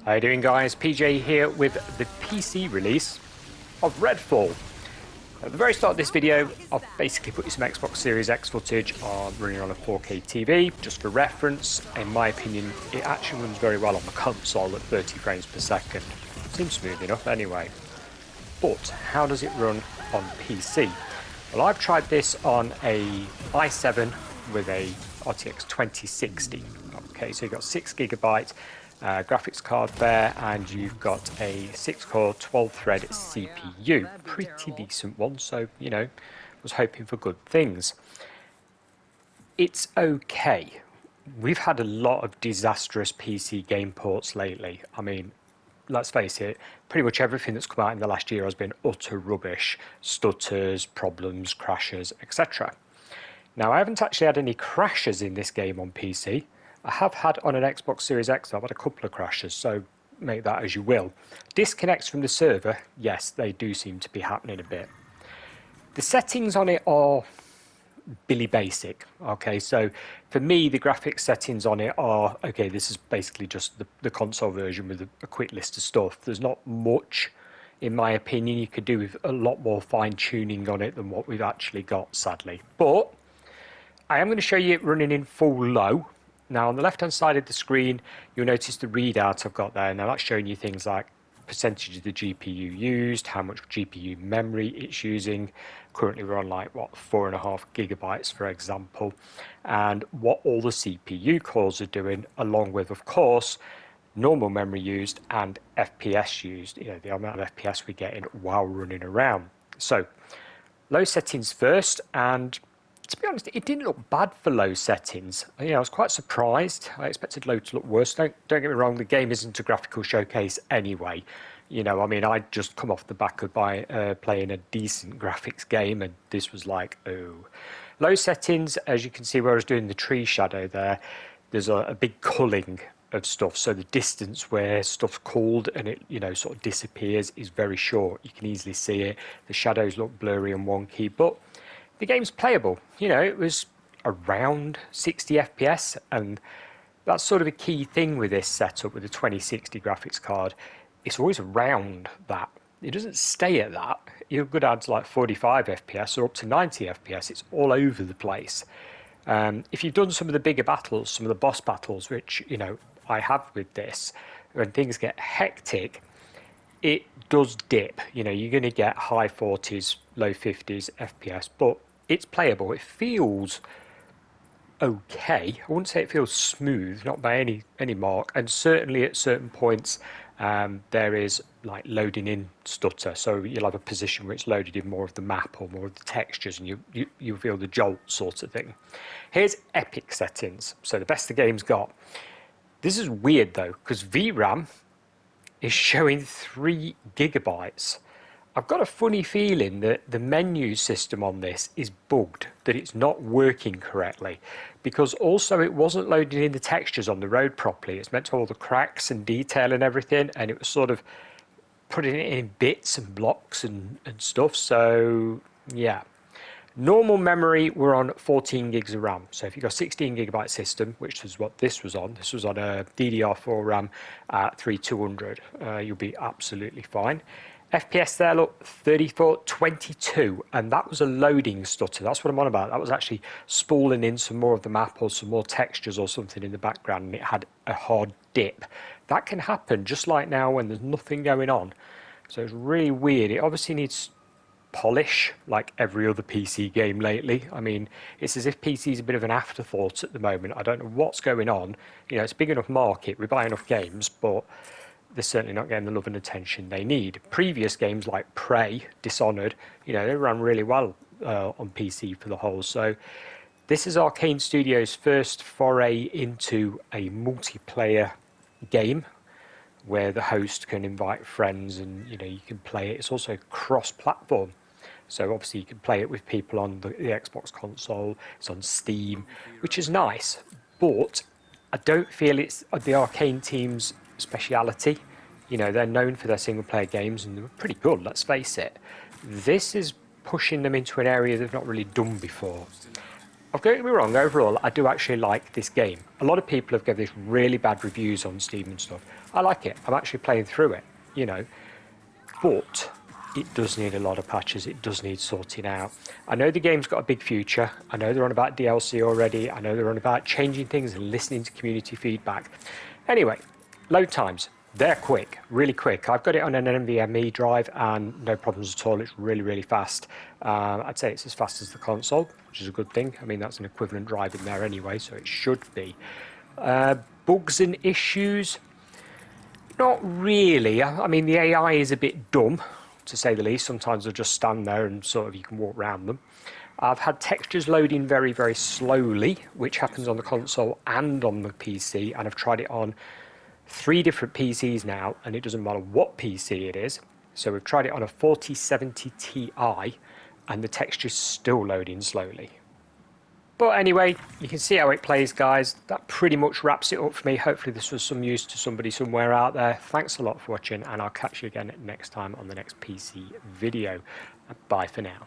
How you doing, guys? PJ here with the PC release of Redfall. At the very start of this video, I've basically put you some Xbox Series X footage running on a 4K TV, just for reference. In my opinion, it actually runs very well on the console at 30 frames per second. Seems smooth enough anyway. But how does it run on PC? Well, I've tried this on a i7 with a RTX 2060. Okay, so you've got 6GB graphics card there, and you've got a 6-core 12-thread CPU. Pretty decent one, so, you know, was hoping for good things. It's okay. We've had a lot of disastrous PC game ports lately. I mean, let's face it, pretty much everything that's come out in the last year has been utter rubbish. Stutters, problems, crashes, etc. Now, I haven't actually had any crashes in this game on PC. I have had on an Xbox Series X, I've had a couple of crashes, so make that as you will. Disconnects from the server, yes, they do seem to be happening a bit. The settings on it are Billy Basic. Okay, so for me, the graphics settings on it are, okay, this is basically just the console version with a quick list of stuff. There's not much, in my opinion, you could do with a lot more fine tuning on it than what we've actually got, sadly. But I am going to show you it running in full low. Now, on the left-hand side of the screen, you'll notice the readout I've got there. Now, that's showing you things like percentage of the GPU used, how much GPU memory it's using. Currently, we're on like, what, 4.5 GB, for example, and what all the CPU cores are doing, along with, of course, normal memory used and FPS used, you know, the amount of FPS we're getting while running around. So, low settings first, and to be honest, it didn't look bad for low settings. You know, I was quite surprised. I expected low to look worse. Don't get me wrong, the game isn't a graphical showcase anyway. You know, I mean, I'd just come off the back of playing a decent graphics game, and this was like, oh. Low settings, as you can see where I was doing the tree shadow there, there's a big culling of stuff. So the distance where stuff's culled and it, you know, sort of disappears is very short. You can easily see it. The shadows look blurry and wonky, but the game's playable. You know, it was around 60 FPS, and that's sort of a key thing with this setup with the 2060 graphics card. It's always around that. It doesn't stay at that. You'll go down to like 45 FPS or up to 90 FPS. It's all over the place. If you've done some of the bigger battles, some of the boss battles, which, you know, I have with this, when things get hectic, it does dip. You know, you're going to get high 40s, low 50s FPS, but it's playable. It feels okay. I wouldn't say it feels smooth, not by any mark. And certainly at certain points, there is like loading in stutter. So you'll have a position where it's loaded in more of the map or more of the textures, and you feel the jolt sort of thing. Here's epic settings. So the best the game's got. This is weird though, because VRAM is showing 3 GB. I've got a funny feeling that the menu system on this is bugged, that it's not working correctly, because also it wasn't loading in the textures on the road properly. It's meant to have all the cracks and detail and everything, and it was sort of putting it in bits and blocks and stuff. So yeah. Normal memory, we're on 14 gigs of RAM. So if you've got a 16 GB system, which is what this was on a DDR4 RAM at 3200, you'll be absolutely fine. FPS there, look, 3422, and that was a loading stutter. That's what I'm on about. That was actually spooling in some more of the map or some more textures or something in the background, and it had a hard dip. That can happen just like now when there's nothing going on. So it's really weird. It obviously needs polish like every other PC game lately. I mean, it's as if PC is a bit of an afterthought at the moment. I don't know what's going on. You know, it's a big enough market, we buy enough games, but they're certainly not getting the love and attention they need. Previous games like Prey, Dishonored, you know, they ran really well on PC for the whole. So this is Arcane Studios' first foray into a multiplayer game where the host can invite friends and, you know, you can play it. It's also cross-platform. So obviously you can play it with people on the Xbox console. It's on Steam, which is nice. But I don't feel it's the Arcane team's speciality. You know, they're known for their single-player games, and they're pretty good, let's face it. This is pushing them into an area they've not really done before. Don't get me wrong, overall, I do actually like this game. A lot of people have given this really bad reviews on Steam and stuff. I like it. I'm actually playing through it, you know. But it does need a lot of patches. It does need sorting out. I know the game's got a big future. I know they're on about DLC already. I know they're on about changing things and listening to community feedback. Anyway, load times. They're quick, really quick. I've got it on an NVMe drive and no problems at all. It's really, really fast. I'd say it's as fast as the console, which is a good thing. I mean, that's an equivalent drive in there anyway, so it should be. Bugs and issues? Not really. I mean, the AI is a bit dumb, to say the least. Sometimes they'll just stand there and sort of you can walk around them. I've had textures loading very, very slowly, which happens on the console and on the PC, and I've tried it on 3 different PCs now, and it doesn't matter what PC it is. So we've tried it on a 4070 Ti, and the texture's still loading slowly. But anyway, you can see how it plays, guys. That pretty much wraps it up for me. Hopefully this was some use to somebody somewhere out there. Thanks a lot for watching, and I'll catch you again next time on the next PC video. Bye for now.